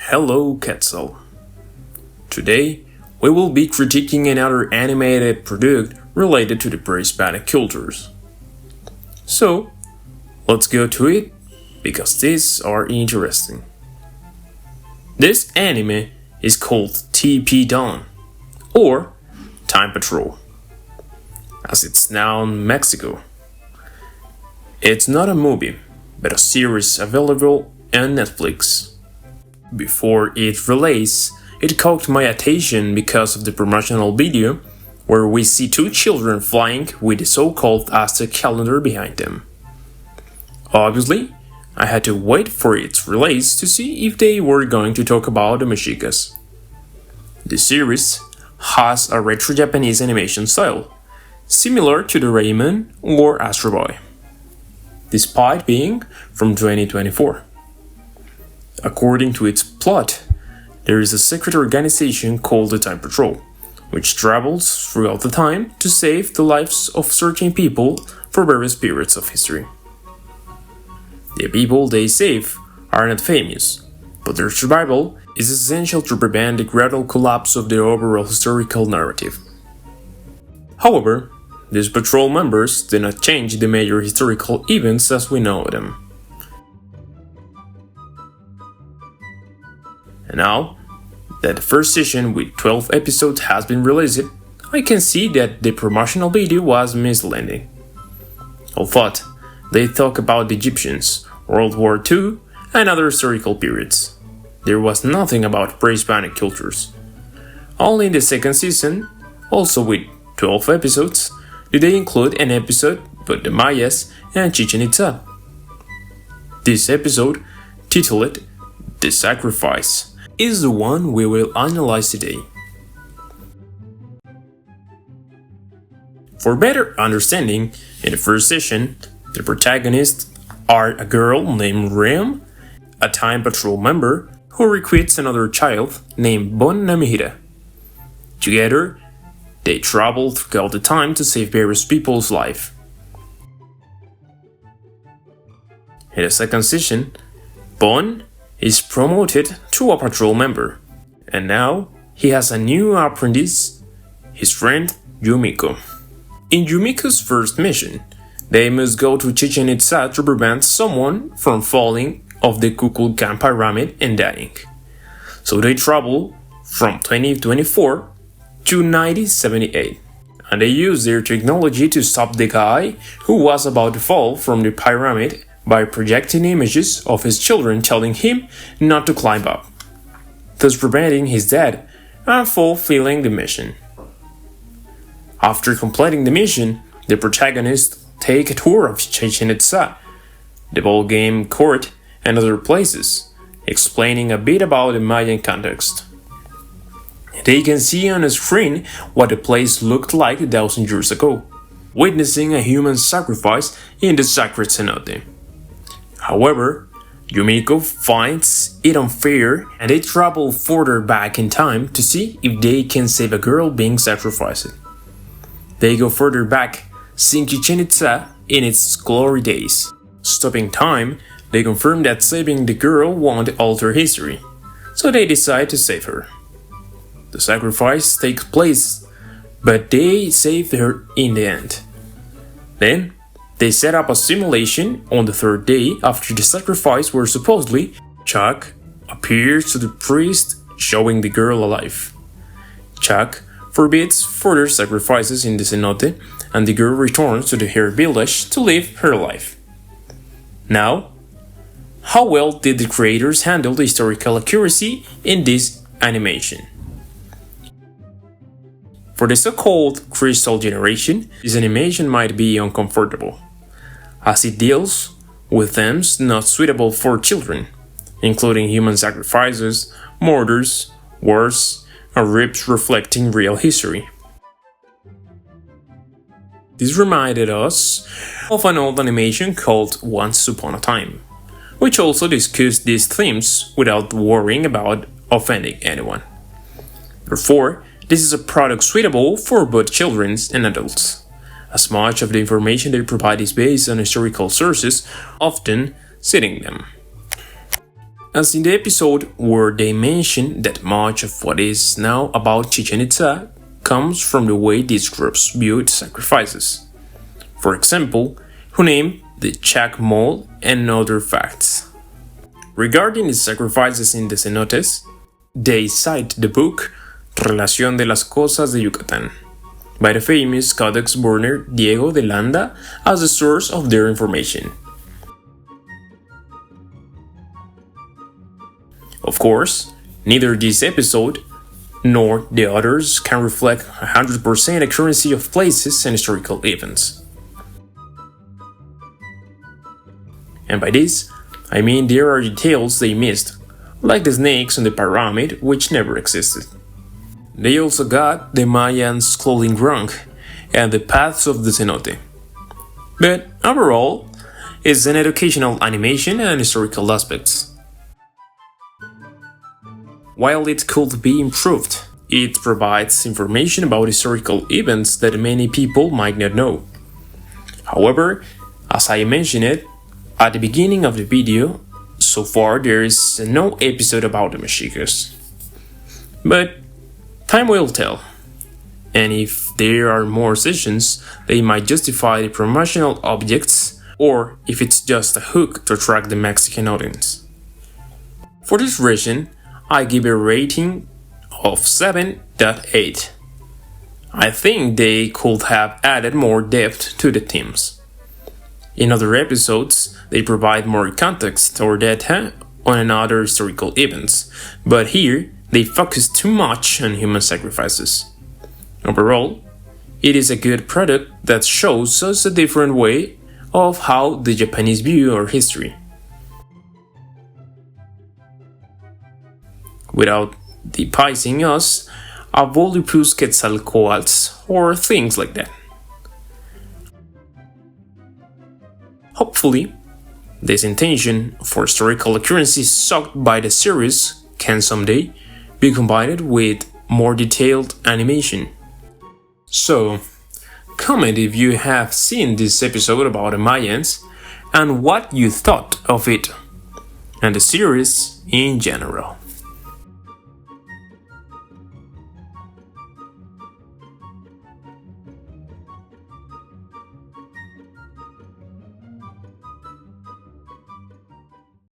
Hello, Quetzal. Today, we will be critiquing another animated product related to the pre-Hispanic cultures. So, let's go to it, because these are interesting. This anime is called TP Dawn, or Time Patrol, as it's now in Mexico. It's not a movie, but a series available on Netflix. Before its release, it caught my attention because of the promotional video where we see two children flying with the so-called Aztec calendar behind them. Obviously, I had to wait for its release to see if they were going to talk about the Mexicas. The series has a retro Japanese animation style, similar to the Rayman or Astro Boy, despite being from 2024. According to its plot, there is a secret organization called the Time Patrol, which travels throughout the time to save the lives of certain people for various periods of history. The people they save are not famous, but their survival is essential to prevent the gradual collapse of the overall historical narrative. However, these patrol members do not change the major historical events as we know them. And now that the first season with 12 episodes has been released, I can see that the promotional video was misleading. Although they talk about the Egyptians, World War II, and other historical periods, there was nothing about pre-Hispanic cultures. Only in the second season, also with 12 episodes, did they include an episode about the Mayans and Chichen Itza. This episode, titled The Sacrifice, is the one we will analyze today. For better understanding, in the first session, the protagonists are a girl named Ram, a Time Patrol member who recruits another child named Bon Namihira. Together, they travel throughout the time to save various people's lives. In the second session, Bon is promoted to a patrol member, and now he has a new apprentice, his friend Yumiko. In Yumiko's first mission, they must go to Chichen Itza to prevent someone from falling off the Kukulkan pyramid and dying. So they travel from 2024 to 1978, and they use their technology to stop the guy who was about to fall from the pyramid by projecting images of his children telling him not to climb up, thus preventing his death and fulfilling the mission. After completing the mission, the protagonists take a tour of Chichen Itza, the ball game court, and other places, explaining a bit about the Mayan context. They can see on a screen what the place looked like 1,000 years ago, witnessing a human sacrifice in the sacred cenote. However, Yumiko finds it unfair and they travel further back in time to see if they can save a girl being sacrificed. They go further back, seeing Chichen Itza in its glory days. Stopping time, they confirm that saving the girl won't alter history, so they decide to save her. The sacrifice takes place, but they save her in the end. Then, they set up a simulation on the third day after the sacrifice where supposedly Chuck appears to the priest showing the girl alive. Chuck forbids further sacrifices in the cenote and the girl returns to her village to live her life. Now, how well did the creators handle the historical accuracy in this animation? For the so-called Crystal generation, this animation might be uncomfortable, as it deals with themes not suitable for children, including human sacrifices, murders, wars, and rapes reflecting real history. This reminded us of an old animation called Once Upon a Time, which also discussed these themes without worrying about offending anyone. Therefore, this is a product suitable for both children and adults, as much of the information they provide is based on historical sources, often citing them. as in the episode where they mention that much of what is now about Chichen Itza comes from the way these groups viewed sacrifices. For example, who named the Chacmol and other facts. Regarding the sacrifices in the cenotes, they cite the book Relación de las Cosas de Yucatán by the famous Codex burner Diego de Landa as the source of their information. Of course, neither this episode nor the others can reflect 100% accuracy of places and historical events. And by this, I mean there are details they missed, like the snakes on the pyramid which never existed. They also got the Mayans' clothing wrong and the paths of the cenote. But overall, it's an educational animation and historical aspects. While it could be improved, it provides information about historical events that many people might not know. However, as I mentioned it at the beginning of the video, so far there is no episode about the Mexicas. But time will tell, and if there are more sessions, they might justify the promotional objects, or if it's just a hook to attract the Mexican audience. For this reason, I give a rating of 7.8. I think they could have added more depth to the themes. In other episodes, they provide more context or data on another historical events, but here they focus too much on human sacrifices. Overall, it is a good product that shows us a different way of how the Japanese view our history, without depising us of voluptuous Quetzalcoatl's or things like that. Hopefully, this intention for historical accuracy sucked by the series can someday be combined with more detailed animation. So, comment if you have seen this episode about the Mayans and what you thought of it and the series in general.